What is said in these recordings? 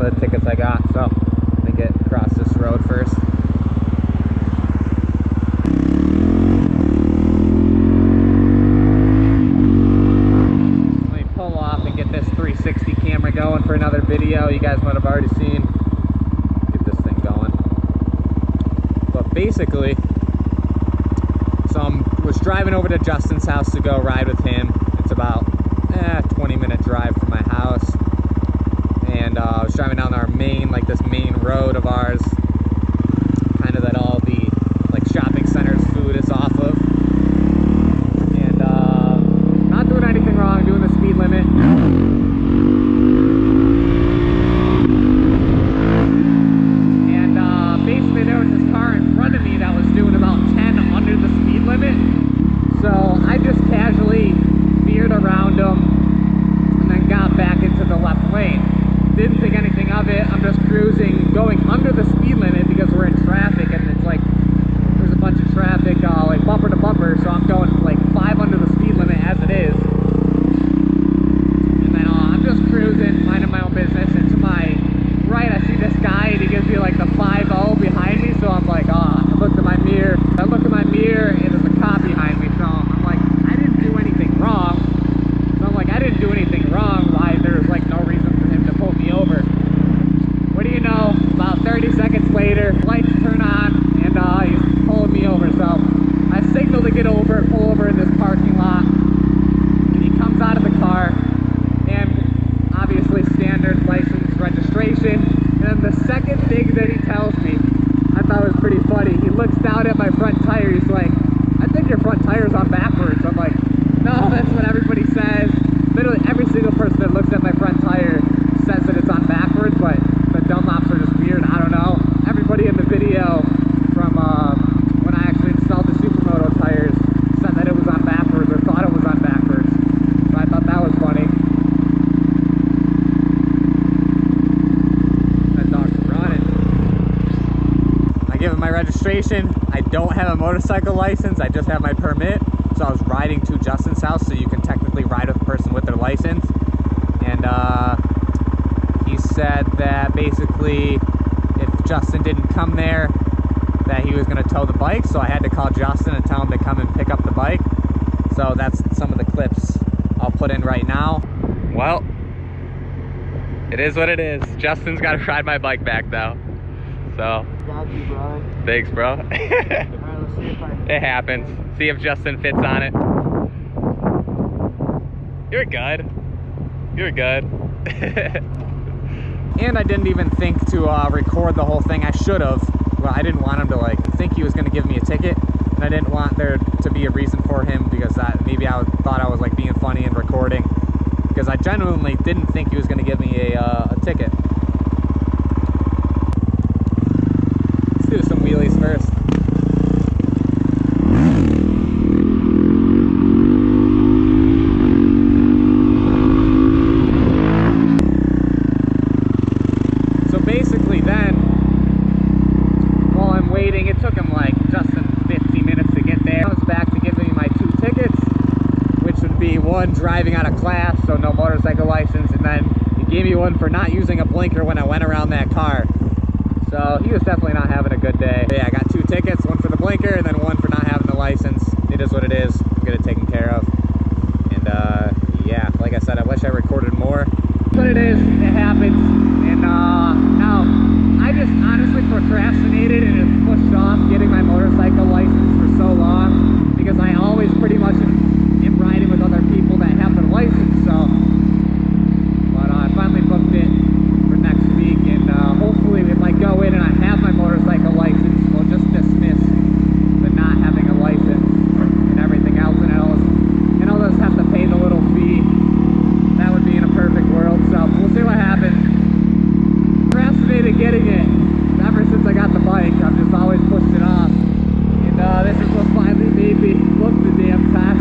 some of the tickets I got. So let me get across this road first. Let me pull off and get this 360 camera going for another video you guys might have already seen. Get this thing going. But basically, so I was driving over to Justin's house to go ride with him. It's about 20-minute drive from my house. And I was driving down our main, like this main road of ours, kind of that all the like shopping centers food is off of. And not doing anything wrong, doing the speed limit. And basically there was this car in front of me that was doing about 10 under the speed limit. So I just casually veered around him and then got back into the left lane. Didn't think anything of it. I'm just cruising, going under the speed limit because we're in traffic, and it's like there's a bunch of traffic, like bumper to bumper. So I'm going like 5 under the speed limit as it is, and then I'm just cruising, minding my own business. And to my right, I see this guy, and he gives me like the 5-0 behind me. So I'm like, I looked at my mirror. I look at my mirror, and there's a cop behind me. So I'm like, I didn't do anything wrong. So I'm like, I didn't do anything wrong. Why there's like no reason for him to pull me over. What do you know, about 30 seconds later, lights turn on, and he's pulling me over. So I signal to get over, pull over in this parking lot, and he comes out of the car, and obviously standard license, registration. And then the second thing that he tells me, I thought was pretty funny. He looks down at my front tire. He's like, I think your front tire's on backwards. I'm like, no, that's what everybody says. Literally every single person that looks at my front tire says that it's on backwards, but the dumb mops are just weird. I don't know. Everybody in the video from when I actually installed the Supermoto tires said that it was on backwards, or thought it was on backwards. So I thought that was funny. That dog's running. I give him my registration. I don't have a motorcycle license. I just have my permit. So I was riding to Justin's house, so you can technically ride with a person with their license. And he said that basically if Justin didn't come there, that he was going to tow the bike. So I had to call Justin and tell him to come and pick up the bike. So that's some of the clips I'll put in right now. Well, it is what it is. Justin's got to ride my bike back though. So Got you, bro. Thanks, bro. Alright, let's see if It happens. See if Justin fits on it. You're good. You're good. And I didn't even think to record the whole thing. I should have. Well, I didn't want him to like think he was going to give me a ticket, and I didn't want there to be a reason for him, because maybe I thought I was like being funny and recording, because I genuinely didn't think he was going to give me a ticket. Let's do some wheelies first. Basically then, while I'm waiting, it took him like Justin 15 minutes to get there. He comes back to give me my 2 tickets, which would be one driving out of class, so no motorcycle license, and then he gave me one for not using a blinker when I went around that car. So he was definitely not having a good day. But yeah, I got 2 tickets, one for the blinker and then one for not having the license. It is what it is. I'm gonna get it taken care of. And yeah, like I said, I wish I recorded more. But it is, it happens. And now, I just honestly procrastinated and just pushed off getting my motorcycle license for so long, because I always pretty much am riding with other people that have their license. So, but I finally booked it for next week, and hopefully if I go in and I have my motorcycle license, we'll just dismiss the not having a license and everything else, and I'll just have to pay the little fee. That would be in a perfect world, so we'll see what happens. Procrastinated getting it ever since I got the bike. I've just always pushed it off, and this is what finally made me book the damn test.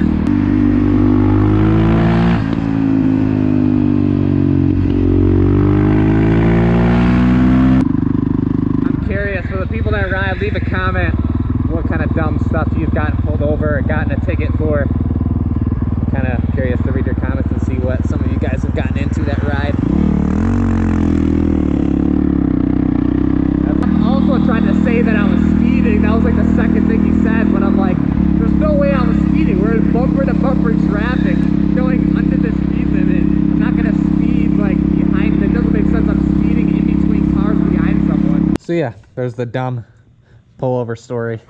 I'm curious, for the people that ride, leave a comment what kind of dumb stuff you've gotten pulled over or gotten a ticket for. I'm kind of curious to read your comments and see what some of you guys have gotten into that ride. So yeah, there's the dumb pullover story.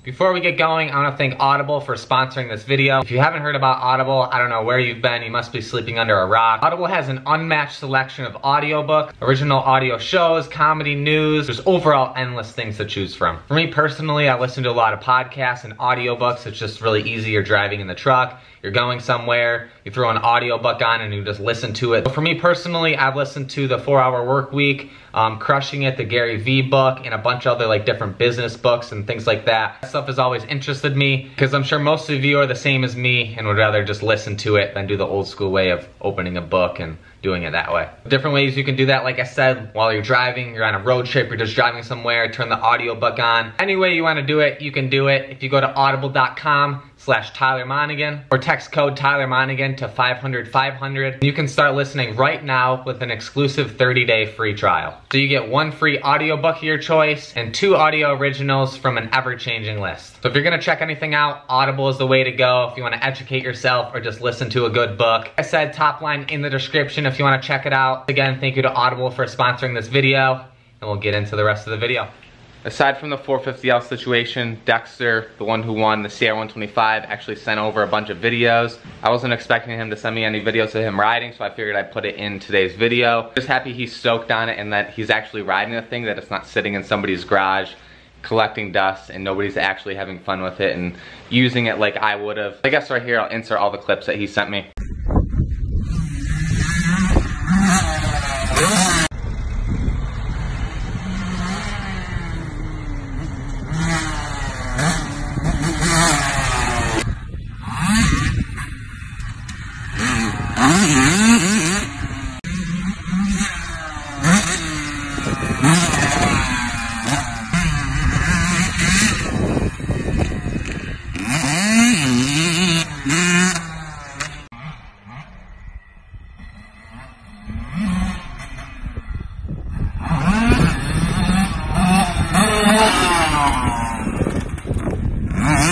Before we get going, I want to thank Audible for sponsoring this video. If you haven't heard about Audible, I don't know where you've been. You must be sleeping under a rock. Audible has an unmatched selection of audiobooks, original audio shows, comedy, news. There's overall endless things to choose from. For me personally, I listen to a lot of podcasts and audiobooks. It's just really easy. You're driving in the truck, you're going somewhere, you throw an audiobook on and you just listen to it. For me personally, I've listened to the 4-Hour Work Week, Crushing It, the Gary Vee book, and a bunch of other like different business books and things like that. That stuff has always interested me because I'm sure most of you are the same as me and would rather just listen to it than do the old school way of opening a book and doing it that way. Different ways you can do that, like I said, while you're driving, you're on a road trip, you're just driving somewhere, turn the audiobook on. Any way you want to do it, you can do it. If you go to audible.com/Tyler Monagan or text code Tyler Monagan to 500-500, you can start listening right now with an exclusive 30-day free trial. So you get 1 free audiobook of your choice and 2 audio originals from an ever-changing list. So if you're gonna check anything out, Audible is the way to go if you want to educate yourself or just listen to a good book. I said top line in the description if you want to check it out. Again, thank you to Audible for sponsoring this video, and we'll get into the rest of the video. Aside from the 450L situation, Dexter, the one who won the CR125, actually sent over a bunch of videos. I wasn't expecting him to send me any videos of him riding, so I figured I'd put it in today's video. Just happy he's stoked on it and that he's actually riding the thing, that it's not sitting in somebody's garage collecting dust and nobody's actually having fun with it and using it like I would have. I guess right here I'll insert all the clips that he sent me.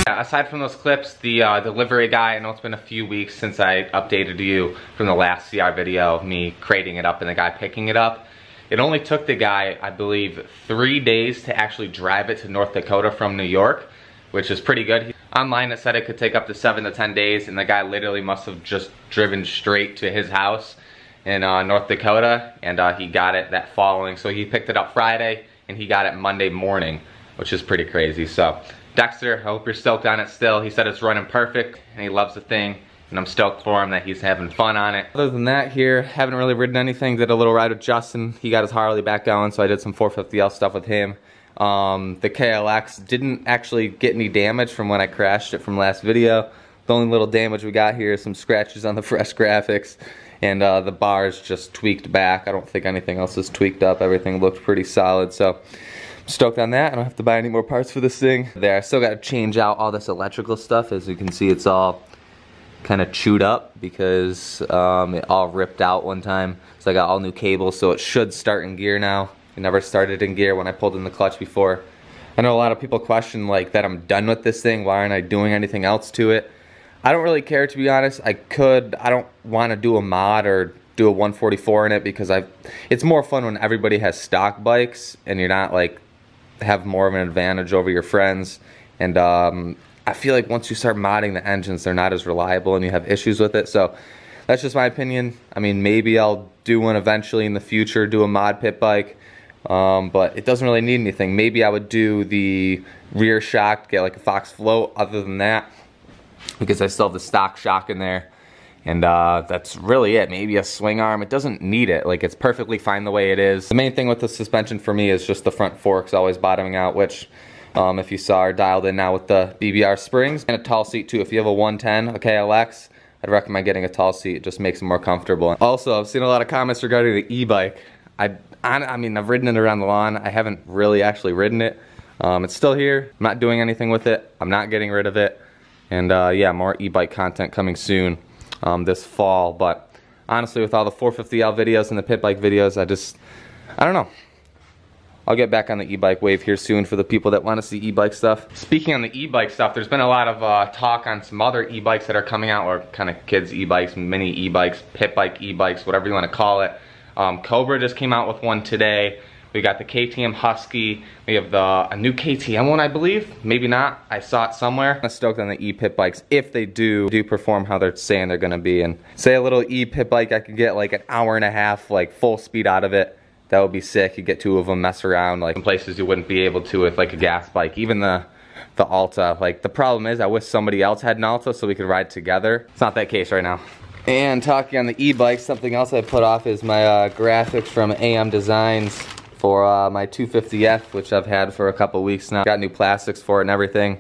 Aside from those clips, the delivery guy, I know it's been a few weeks since I updated you from the last CR video of me crating it up and the guy picking it up. It only took the guy, I believe, 3 days to actually drive it to North Dakota from New York, which is pretty good. Online it said it could take up to 7 to 10 days, and the guy literally must have just driven straight to his house in North Dakota, and he got it that following. So he picked it up Friday, and he got it Monday morning, which is pretty crazy. So Dexter, I hope you're stoked on it still. He said it's running perfect and he loves the thing, and I'm stoked for him that he's having fun on it. Other than that here, haven't really ridden anything. Did a little ride with Justin. He got his Harley back going, so I did some 450L stuff with him. The KLX didn't actually get any damage from when I crashed it from last video. The only little damage we got here is some scratches on the fresh graphics, and the bars just tweaked back. I don't think anything else is tweaked up. Everything looked pretty solid, so stoked on that. I don't have to buy any more parts for this thing. There, I still got to change out all this electrical stuff. As you can see, it's all kind of chewed up because it all ripped out one time. So I got all new cables, so it should start in gear now. It never started in gear when I pulled in the clutch before. I know a lot of people question like that I'm done with this thing. Why aren't I doing anything else to it? I don't really care, to be honest. I don't want to do a mod or do a 144 in it because it's more fun when everybody has stock bikes and you're not like have more of an advantage over your friends. And I feel like once you start modding the engines, they're not as reliable and you have issues with it. So that's just my opinion. I mean, maybe I'll do one eventually in the future, do a mod pit bike, but it doesn't really need anything. Maybe I would do the rear shock, get like a Fox float. Other than that, because I still have the stock shock in there, and that's really it. Maybe a swing arm. It doesn't need it. Like, it's perfectly fine the way it is. The main thing with the suspension for me is just the front forks always bottoming out, which if you saw, are dialed in now with the BBR springs. And a tall seat too. If you have a 110, a KLX, I'd recommend getting a tall seat. It just makes it more comfortable. Also, I've seen a lot of comments regarding the e-bike. I mean, I've ridden it around the lawn. I haven't really actually ridden it. It's still here. I'm not doing anything with it. I'm not getting rid of it. And yeah, more e-bike content coming soon this fall. But honestly, with all the 450L videos and the pit bike videos, I don't know. I'll get back on the e-bike wave here soon for the people that want to see e-bike stuff. Speaking on the e-bike stuff, there's been a lot of talk on some other e-bikes that are coming out, or kind of kids e-bikes, mini e-bikes, pit bike e-bikes, whatever you want to call it. Cobra just came out with one today. We got the KTM Husky. We have a new KTM one, I believe. Maybe not. I saw it somewhere. I'm stoked on the e-pit bikes if they do perform how they're saying they're gonna be. And say a little e-pit bike, I could get like an hour and a half, like full speed out of it. That would be sick. You get two of them, mess around like in places you wouldn't be able to with like a gas bike. Even the ALTA. Like the problem is, I wish somebody else had an ALTA so we could ride together. It's not that case right now. And talking on the e-bike, something else I put off is my graphics from AMDESIGNS for my 250F, which I've had for a couple weeks now. Got new plastics for it and everything.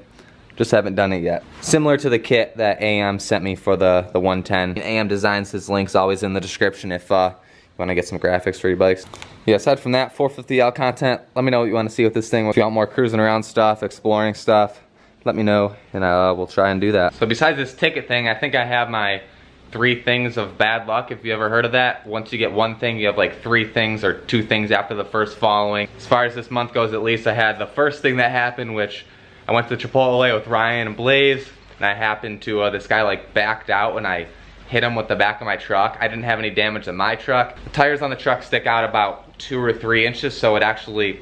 Just haven't done it yet. Similar to the kit that AM sent me for the 110. AMDESIGNS, his link's always in the description if you want to get some graphics for your bikes. Yeah, aside from that, 450L content, let me know what you want to see with this thing. If you want more cruising around stuff, exploring stuff, let me know and we'll try and do that. So besides this ticket thing, I think I have my 3 things of bad luck, if you ever heard of that. Once you get one thing, you have like 3 things or 2 things after the first following. As far as this month goes, at least I had the first thing that happened, which I went to Chipotle with Ryan and Blaze, and I happened to, this guy like backed out when I hit him with the back of my truck. I didn't have any damage to my truck. The tires on the truck stick out about 2 or 3 inches, so it actually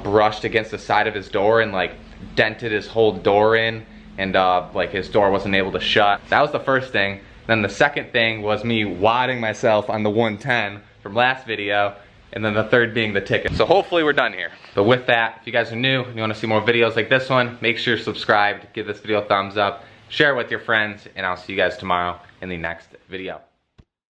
brushed against the side of his door and like dented his whole door in, and like his door wasn't able to shut. That was the first thing. Then the second thing was me wadding myself on the 110 from last video, and then the third being the ticket. So hopefully we're done here. But with that, if you guys are new and you want to see more videos like this one, make sure you're subscribed, give this video a thumbs up, share it with your friends, and I'll see you guys tomorrow in the next video.